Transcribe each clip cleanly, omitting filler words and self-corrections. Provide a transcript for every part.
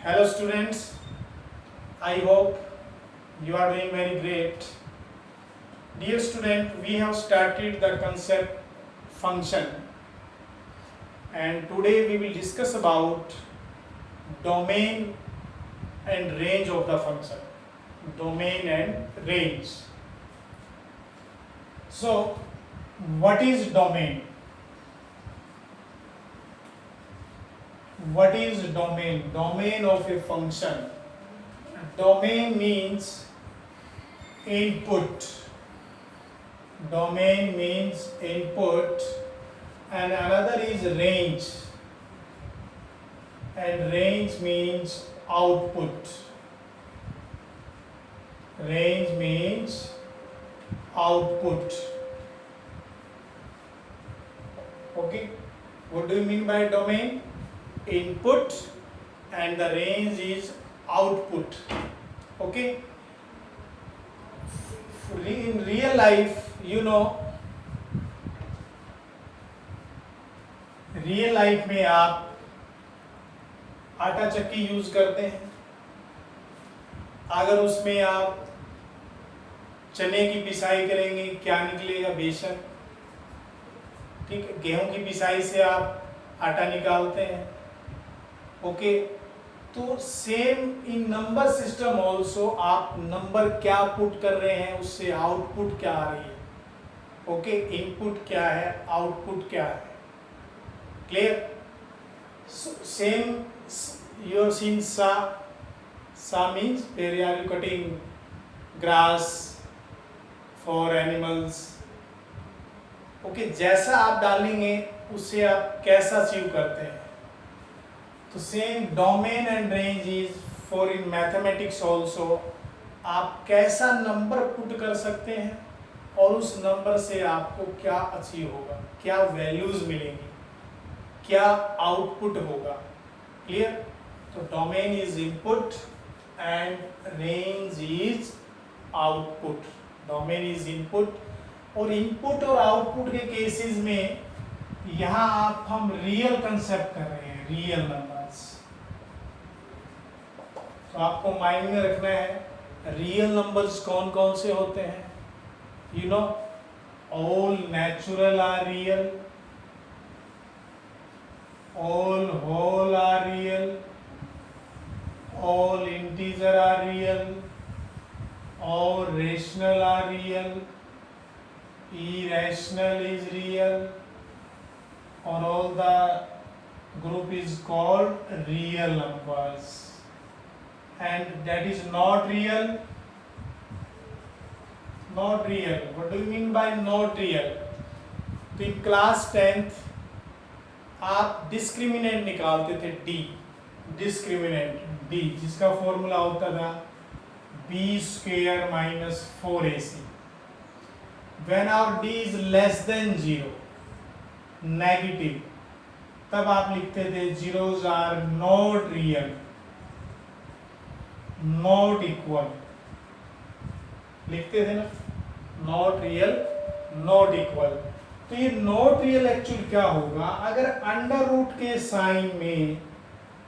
Hello students, I hope you are doing very great. Dear student, we have started the concept function and today we will discuss about domain and range of the function. Domain and range. So, what is domain? What is domain? Domain of a function. Domain means input. Domain means input and another is range. And range means output. Range means output. Okay. What do you mean by domain? Input and the range is output. Okay. In real life, real life में आप आटा चक्की use करते हैं. अगर उसमें आप चने की पिसाई करेंगे क्या निकलेगा? बेसन. ठीक है. गेहूं की पिसाई से आप आटा निकालते हैं. ओके. तो same in number system also आप नंबर क्या पुट कर रहे हैं उससे आउटपुट क्या आ रही है. ओके. इनपुट क्या है, आउटपुट क्या है. Clear. Same you have seen sa means where are you cutting grass for animals. Okay. जैसा आप डालेंगे उससे आप कैसा अचीव करते हैं. तो same domain and range is for in mathematics also. आप कैसा नंबर पुट कर सकते हैं और उस नंबर से आपको क्या अचीव होगा, क्या वैल्यूज मिलेंगी, क्या आउटपुट होगा. क्लियर. तो domain is input and range is output. Domain is input और इनपुट और आउटपुट के केसेस में यहाँ आप हम रियल कंसेप्ट कर रहे हैं, रियल नंबर्स. तो आपको माइंड में रखना है रियल नंबर्स कौन कौन से होते हैं. All natural are real, all whole are real, all integer are real, all rational are real, irrational is real, or all the group is called real numbers. And that is not real. Not real. What do you mean by not real? तो in class 10th आप discriminant निकालते थे. Discriminant D जिसका formula होता था B square minus 4ac. When our D is less than 0, negative, तब आप लिखते थे zeros are not real, not equal. लिखते थे ना, नॉट रियल, नॉट इक्वल. तो ये नॉट रियल एक्चुअल क्या होगा? अगर अंडर रूट के साइन में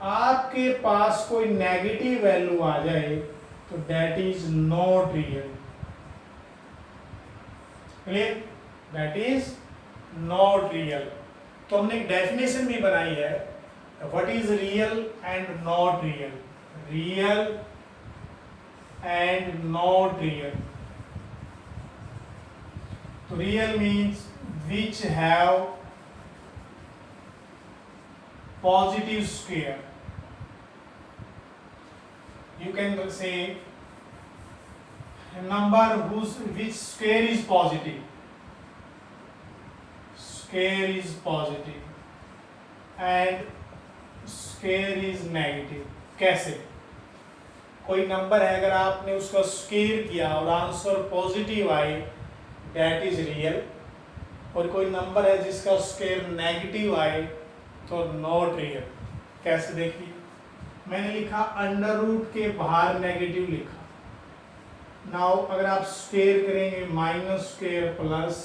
आपके पास कोई नेगेटिव वैल्यू आ जाए तो that is not real. Clear. That is not real. तो हमने एक डेफिनेशन भी बनाई है, what is real and not real. Real and not real. तो real means which have positive square. You can say a number which square is positive. Square is positive and square is negative. कैसे? कोई number है अगर आपने उसका square किया और answer positive आए दैट इज रियल, और कोई नंबर है जिसका स्क्वायर नेगेटिव आए तो नॉट रियल. कैसे? देखिए, मैंने लिखा अंडर रूट के बाहर नेगेटिव लिखा. नाउ अगर आप स्क्वायर करेंगे minus square plus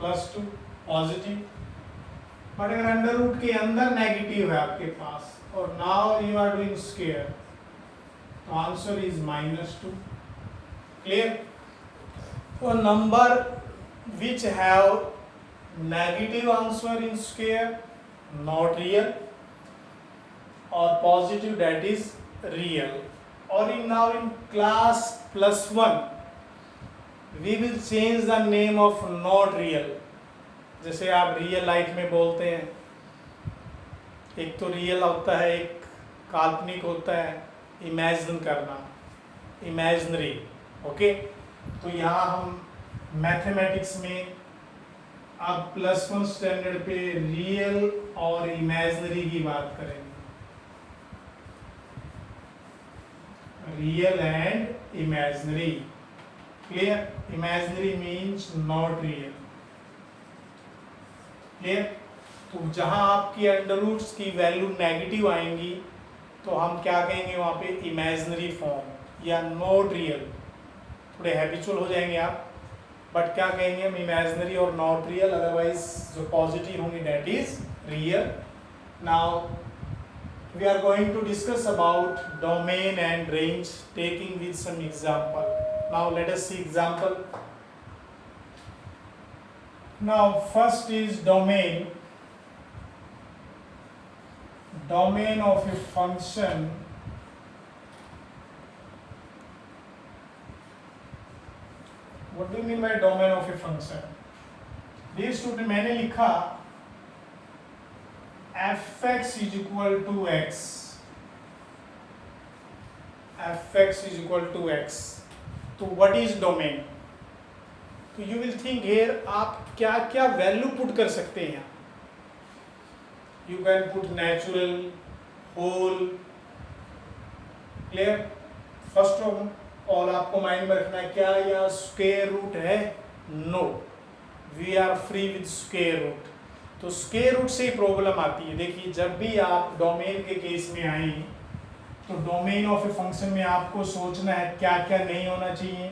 2 positive. But अगर अंडर रूट के अंदर नेगेटिव है आपके पास और now you are doing square, तो आंसर इज -2. क्लियर? तो number which have negative answer in square not real, और पॉजिटिव दैट इज रियल. और in now in class +1 we will change the name of not real. जैसे आप real life में बोलते हैं, एक तो रियल होता है, एक काल्पनिक होता है, इमेजिन करना, इमेजिनरी. ओके, तो यहाँ हम मैथमेटिक्स में अब +1 स्टैंडर्ड पे रियल और इमेजिनरी की बात करेंगे. Real and imaginary. Clear? Imaginary means not real. Clear? तो जहां आपकी अंडर रूट्स की वैल्यू नेगेटिव आएंगी तो हम क्या कहेंगे वहां पे? इमेजिनरी फॉर्म या नॉट रियल. थोड़े हैबिचुअल हो जाएंगे आप, बट क्या कहेंगे हम? इमेजिनरी और नॉट रियल. अदरवाइज जो पॉजिटिव होंगे that is real. Now we are going to discuss about domain and range, taking with some example. Now let us see example. Now first is domain. Domain of a function what do you mean by domain of a function? Dear student, मैंने लिखा fx is equal to x, fx is equal to x. तो what is domain? तो you will think here आप क्या क्या value put कर सकते हैं. You can put natural, whole. Clear? First of all आपको माइंड में रखना है, क्या यहाँ स्क्वायर रूट है? No, we are free with square root. तो स्क्वायर रूट से ही प्रॉब्लम आती है. देखिए, जब भी आप डोमेन के केस में आए तो डोमेन ऑफ ए फंक्शन में आपको सोचना है क्या क्या नहीं होना चाहिए.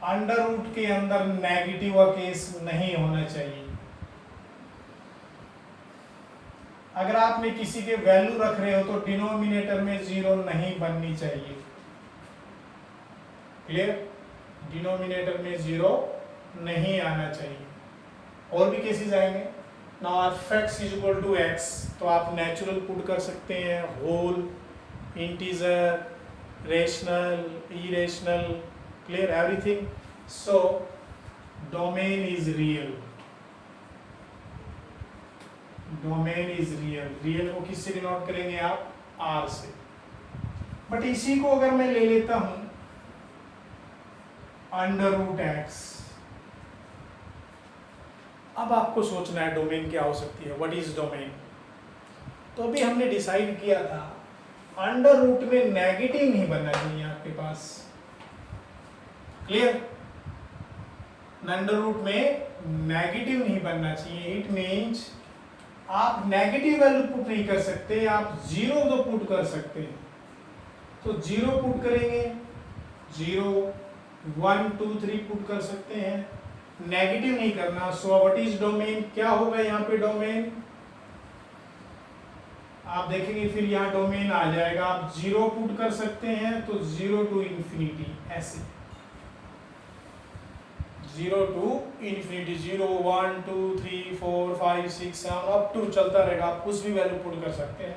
अंडर रूट के अंदर नेगेटिव का केस नहीं होना चाहिए. अगर आपने किसी के वैल्यू रख रहे हो तो डिनोमिनेटर में 0 नहीं बननी चाहिए. क्लियर? डिनोमिनेटर में 0 नहीं आना चाहिए. और भी केसेस आएंगे. Now fx is equal to x, तो आप नेचुरल पुट कर सकते हैं, whole, integer, rational, irrational. Clear? Everything. So domain is real. Domain is real. Real को किससे डिनोट करेंगे आप? r से. बट इसी को अगर मैं ले लेता हूं अंडर रूट x, अब आपको सोचना है डोमेन क्या हो सकती है. What is domain? तो अभी हमने डिसाइड किया था अंडर रूट में नेगेटिव नहीं बनना चाहिए आपके पास. क्लियर? अंडर रूट में नेगेटिव नहीं बनना चाहिए. इट मीन्स आप नेगेटिव वैल्यू पुट नहीं कर सकते, आप 0 तो पुट कर सकते हैं. तो 0 पुट करेंगे, 0, 1, 2, 3 पुट कर सकते हैं, नेगेटिव नहीं करना. सो व्हाट इज डोमेन? क्या होगा यहाँ पे डोमेन? आप देखेंगे फिर यहाँ डोमेन आ जाएगा. आप 0 पुट कर सकते हैं तो 0 to infinity, ऐसे 0 to infinity, 0, 1, 2, 3, 4, 5, 6, 7 अप टू चलता रहेगा. आप कुछ भी वैल्यू पुट कर सकते हैं.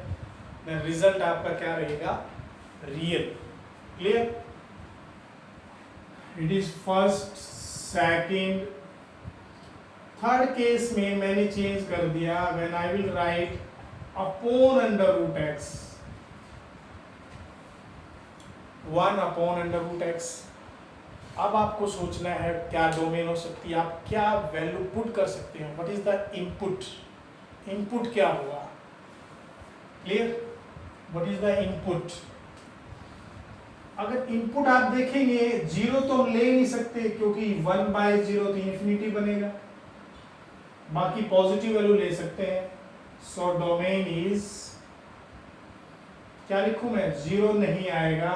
देन रिजल्ट आपका क्या रहेगा? Real. Clear? It is first, second, third case में मैंने चेंज कर दिया. When I will write upon under root x, 1 upon under root x. अब आपको सोचना है क्या डोमेन हो सकती है, आप क्या वैल्यू पुट कर सकते हैं. What is the input? Input क्या हुआ? Clear? What is the input? अगर इनपुट आप देखेंगे 0 तो हम ले नहीं सकते क्योंकि 1/0 तो इन्फिनिटी बनेगा. बाकी पॉजिटिव वैल्यू ले सकते हैं. सो डोमेन इज, क्या लिखूं मैं? 0 नहीं आएगा,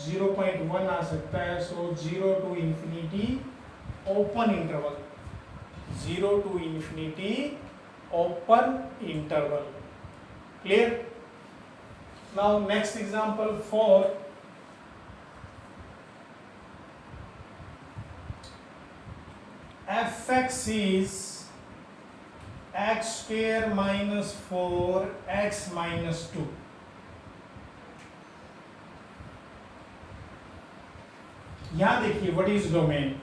0.1 आ सकता है. सो 0 to infinity open interval, 0 to infinity open interval. Clear? Now next example for fx is x square minus 4x minus 2. यहां देखिए व्हाट इज डोमेन.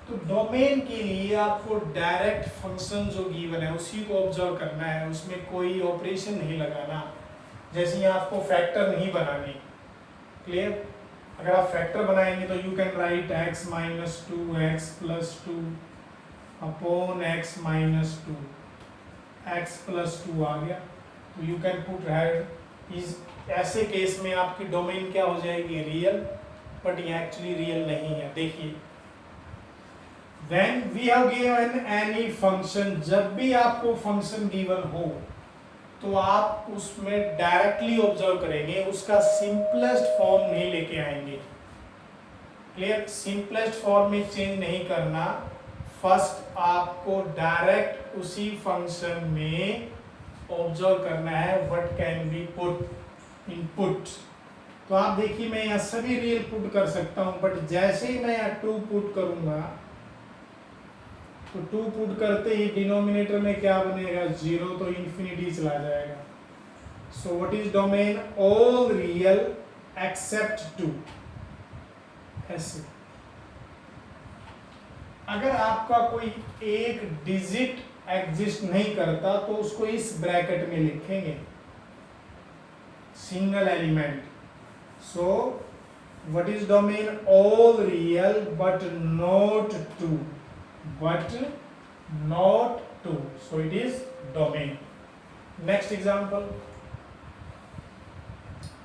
तो डोमेन के लिए आपको डायरेक्ट फंक्शन जो गिवन है उसी को ऑब्जर्व करना है, उसमें कोई ऑपरेशन नहीं लगाना. जैसे यहाँ आपको फैक्टर नहीं बनानी. क्लियर? अगर आप फैक्टर बनाएंगे तो you can right x minus 2x plus 2 upon x minus 2, x plus 2 आ गया. तो यू कैन पुट राइट इस ऐसे केस में आपकी डोमेन क्या हो जाएगी? रियल. बट ये एक्चुअली रियल नहीं है. देखिए when we have given any function, जब भी आपको फंक्शन गिवन हो तो आप उसमें डायरेक्टली ऑब्जर्व करेंगे, उसका सिंपलेस्ट फॉर्म नहीं लेके आएंगे. क्लियर? सिंपलेस्ट फॉर्म में चेंज नहीं करना. फर्स्ट आपको डायरेक्ट उसी फंक्शन में ऑब्जर्व करना है what can be put input. तो आप देखिए मैं यहाँ सभी रियल पुट कर सकता हूँ, बट जैसे ही मैं यहाँ 2 पुट करूंगा तो 2 पुट करते ही डिनोमिनेटर में क्या बनेगा? 0. तो इंफिनिटी चला जाएगा. So what is domain? All real except 2. ऐसे अगर आपका कोई एक डिजिट एग्जिस्ट नहीं करता तो उसको इस ब्रैकेट में लिखेंगे, single element. So what is domain? All real but not 2. But not 2. So it is domain. Next example.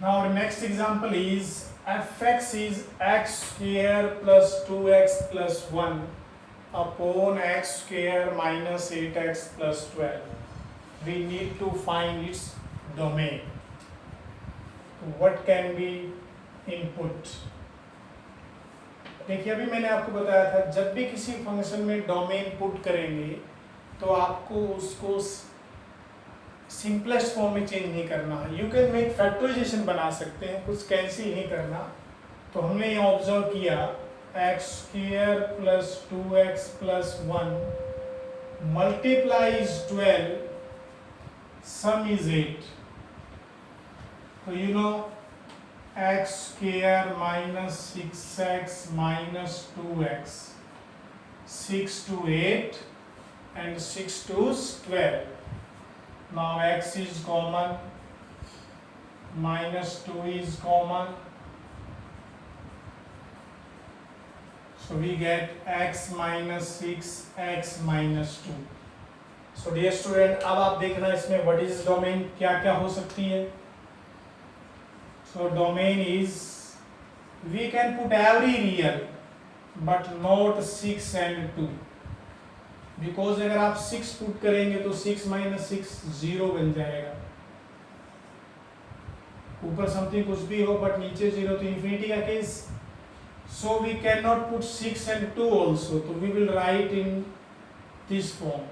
Now our next example is fx is x square plus 2x plus 1 upon x square minus 8x plus 12. We need to find its domain. What can be input? देखिए अभी मैंने आपको बताया था जब भी किसी function में डोमेन पुट करेंगे तो आपको उसको सिंपलेस्ट फॉर्म में चेंज नहीं करना है. यू कैन मेक फैक्टराइजेशन बना सकते हैं, कुछ कैंसिल नहीं करना. तो हमने यहाँ ऑब्जर्व किया x square plus 2x plus 1 multiplies 12, some is 8. तो you know x square minus 6x minus 2x, 6 to 8 and 6 to 12. Now x is common, minus 2 is common, so we get x minus 6, x minus 2. So dear student, अब आप देखना इसमें what is domain, क्या क्या हो सकती है. So domain is, we can put every real but not 6 and 2, because अगर आप 6 पुट करेंगे तो 6 minus 6 0 बन जाएगा. ऊपर समथिंग कुछ भी हो बट नीचे 0, तो इंफिनिटी का case. So we cannot put 6 and 2 also, so we will write in this form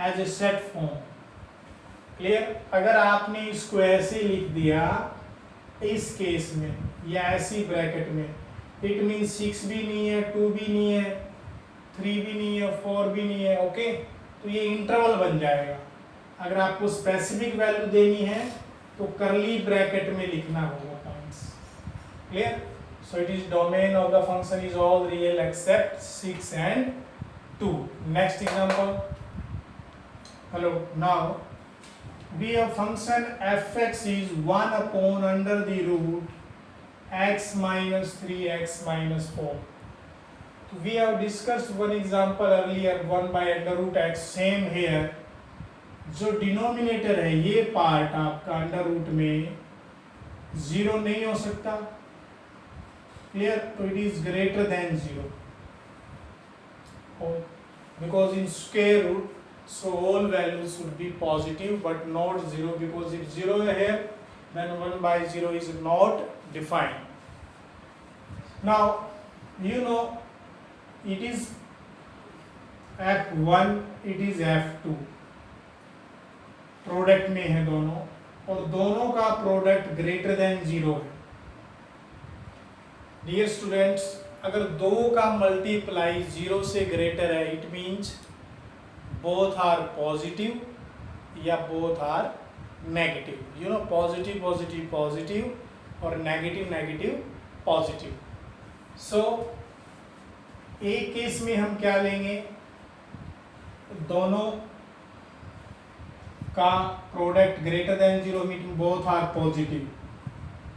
as a set form. Clear? अगर आपने इसको ऐसे लिख दिया इस केस में या ऐसी ब्रैकेट में, इट मीन 6 भी नहीं है, 2 भी नहीं है, 3 भी नहीं है, 4 भी नहीं है. ओके, तो ये इंटरवल बन जाएगा. अगर आपको स्पेसिफिक वैल्यू देनी है तो करली ब्रैकेट में लिखना होगा points. Clear? So it is domain of the function is all real except 6 and 2. Next example. Hello, now we have function fx is 1 upon under the root x minus 3x minus 4. So we have discussed one example earlier, 1 by under root x. Same here. जो denominator है ये part आपका under root में 0 नहीं हो सकता. Clear? तो it is greater than 0 because in square root, so all values should be positive but not 0, because if 0 is here then 1 by 0 is not defined. Now you know it is f1, it is f2. Product में है दोनों, और दोनों का product greater than 0 है। Dear students, अगर दो का मल्टीप्लाई 0 से ग्रेटर है, it means both are positive या both are negative. You know, positive positive positive और नेगेटिव नेगेटिव पॉजिटिव। सो एक केस में हम क्या लेंगे, दोनों का product greater than 0 meeting both are positive,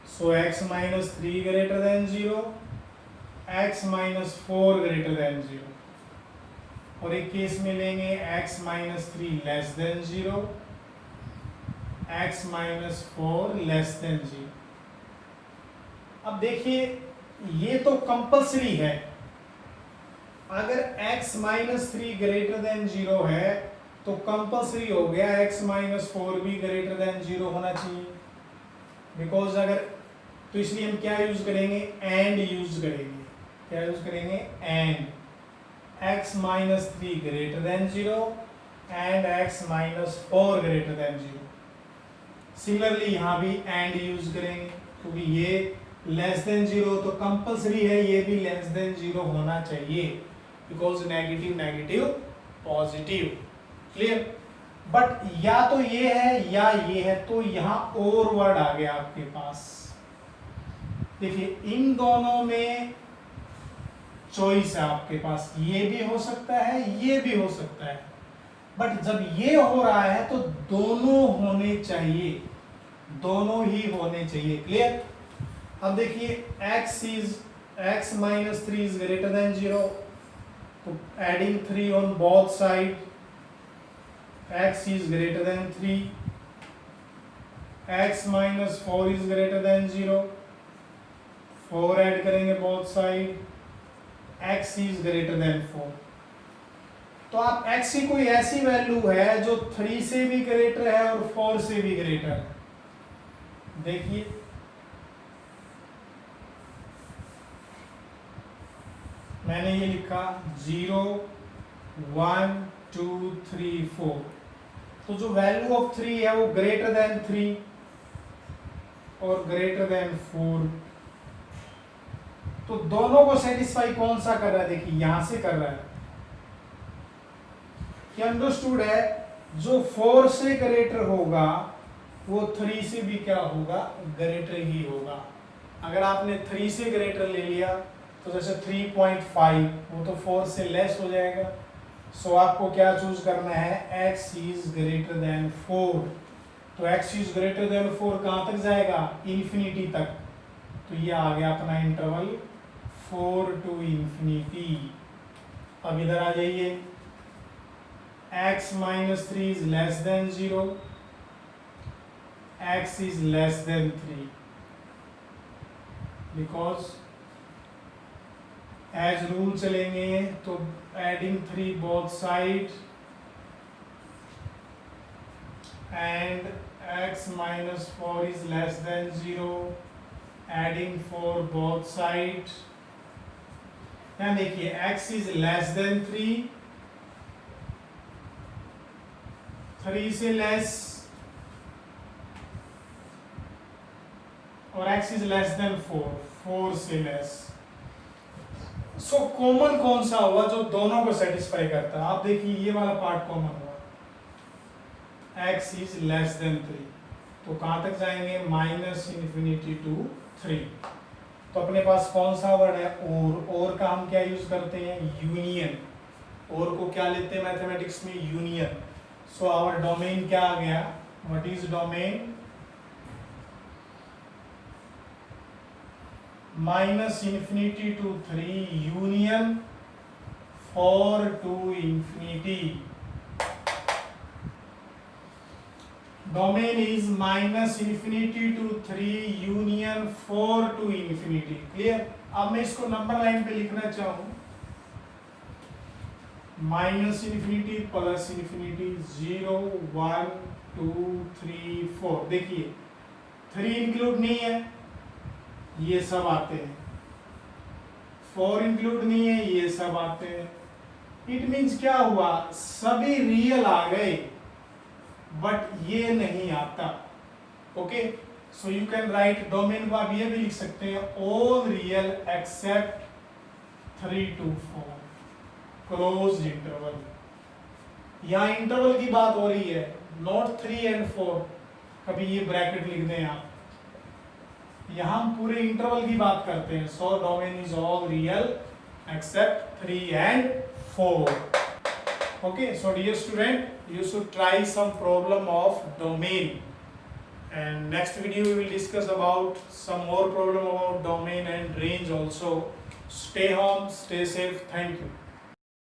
so x minus 3 greater than 0, x minus 4 greater than 0। और एक केस में लेंगे x minus 3 less than 0, x minus 4 less than 0। अब देखिए, ये तो कंपल्सरी है, अगर x minus 3 greater than 0 है तो कंपल्सरी हो गया x minus 4 भी greater than 0 होना चाहिए, बिकॉज अगर, तो इसलिए हम क्या यूज करेंगे, एंड यूज करेंगे। क्या यूज करेंगे, and x minus 3 greater than 0 and x minus 4 greater than 0। Similarly यहाँ भी एंड यूज करेंगे, क्योंकि ये लेस देन 0 तो कंपल्सरी है, ये भी लेस देन 0 होना चाहिए, because negative negative positive. Clear? But या तो ये है या ये है, तो यहाँ और वर्ड आ गया आपके पास। देखिए, इन दोनों में चॉइस है आपके पास, ये भी हो सकता है, ये भी हो सकता है, बट जब ये हो रहा है तो दोनों होने चाहिए, दोनों ही होने चाहिए। क्लियर? अब देखिए, x minus 3 is greater than 0, तो adding 3 on both side, x is greater than 3, x minus 4 is greater than 0, 4 add करेंगे both side, x is greater than 4। तो आप x की कोई ऐसी वैल्यू है जो 3 से भी ग्रेटर है और 4 से भी ग्रेटर है। देखिए, मैंने ये लिखा 0 1 2 3 4, तो जो वैल्यू ऑफ 3 है वो ग्रेटर देन 3 और ग्रेटर देन 4, तो दोनों को सेटिस्फाई कौन सा कर रहा है, देखिए यहां से कर रहा है। कि अंडरस्टूड है, जो 4 से ग्रेटर होगा वो 3 से भी क्या होगा, ग्रेटर ही होगा। अगर आपने 3 से ग्रेटर ले लिया तो जैसे 3.5, वो तो 4 से लेस हो जाएगा। सो आपको क्या चूज करना है, x इज ग्रेटर देन 4। तो x इज ग्रेटर देन 4 कहां तक जाएगा, इन्फिनिटी तक। तो ये आ गया अपना इंटरवल 4 to infinity। अब इधर आ जाइए, x minus 3 is less than 0, x is less than 3, because as rule चलेंगे तो adding 3 both side and x minus 4 is less than 0, adding 4 both sides। यहाँ देखिए, x is less than 3, 3 से less, और x is less than 4, 4 से less. So common कौन सा हुआ जो दोनों को सेटिस्फाई करता है, आप देखिए ये वाला पार्ट कॉमन हुआ, x is less than 3, तो कहां तक जाएंगे, -∞ to 3। तो अपने पास कौन सा वर्ड है, और का हम क्या यूज करते हैं, यूनियन। और को क्या लेते हैं मैथमेटिक्स में, यूनियन। सो आवर डोमेन क्या आ गया, what is domain, -∞ to 3 union 4 to infinity। Domain is -∞ to 3 union 4 to infinity। Clear? अब मैं इसको नंबर लाइन पे लिखना चाहूं, -∞ प्लस ∞, 0 1 2 3 4। देखिए 3 इंक्लूड नहीं है, ये सब आते हैं, 4 इंक्लूड नहीं है, ये सब आते हैं। इट मीन्स क्या हुआ, सभी रियल आ गए, बट ये नहीं आता। Okay, so you can write domain को आप ये भी लिख सकते हैं all real except 3 to 4 close interval. यहाँ इंटरवल की बात हो रही है, नॉट 3 and 4। कभी ये ब्रैकेट लिख दें आप, यहाँ हम पूरे इंटरवल की बात करते हैं। So domain is all real except 3 and 4। Okay, so dear student, you should try some problem of domain, and next video we will discuss about some more problem about domain and range also. Stay home, stay safe. Thank you.